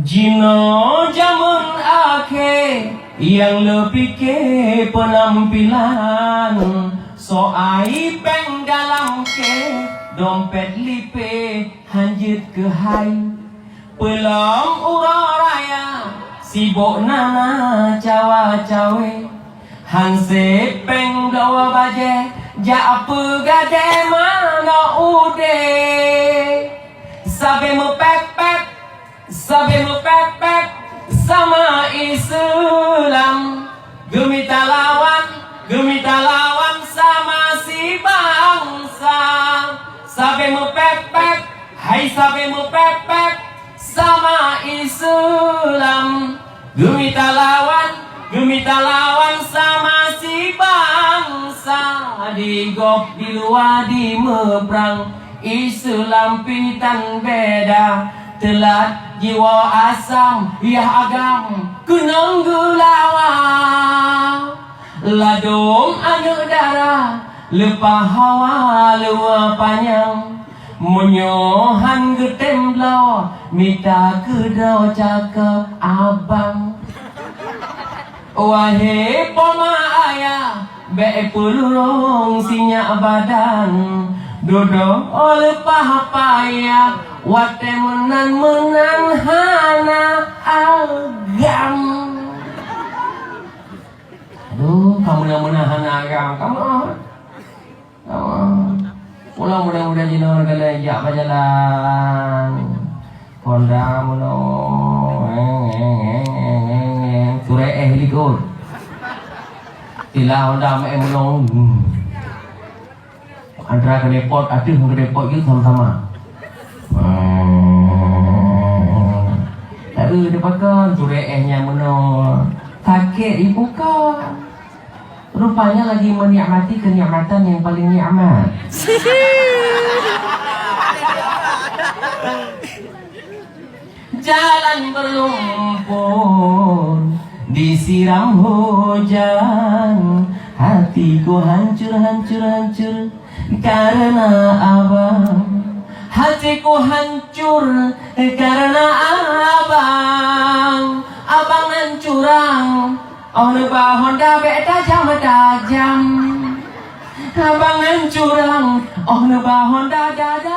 Jino zaman akhir yang lebih ke penampilan, so aibeng dalam ke dompet lipe hanjit ke hai. Pelam ura raya sibuk nana cawa-cawe, hanse peng gawa baje ja apa gade mana ude. Sabe mu pek-pek, sabe mu pek-pek sama Islam. Gemita lawan sama si bangsa. Sabe mu pek-pek, hai sabe mu pek-pek sama Islam. Gemita lawan sama si bangsa. Di gop di luar di mebrang, Islam pintan beda. Telat jiwa asam ya agam kunang gulawa. Ladung anu darah lepa hawa lewa panjang. Menyohan getemblau minta kedau cakap abang. Wahai poma ayah be pulurong sinyak badan. Dodo oleh pahapaya wate menan hana agam. Aduh, kamu yang menahan agam, kamu pulang mudah-mudahan jinon galajak berjalan. Honda muno sureh likor. Tila Honda me muno. Antara ke depot, aduh ke depot itu sama-sama. Tapi dia pakai surehnya muno. Sakit dibuka. Rupanya lagi menikmati kenikmatan yang paling nikmat. Jalan berlumpur disiram hujan, hatiku hancur karena abang. Hatiku hancur karena abang. Abang hancurang oleh Honda beta tajam. Abang hancurang oleh Honda dada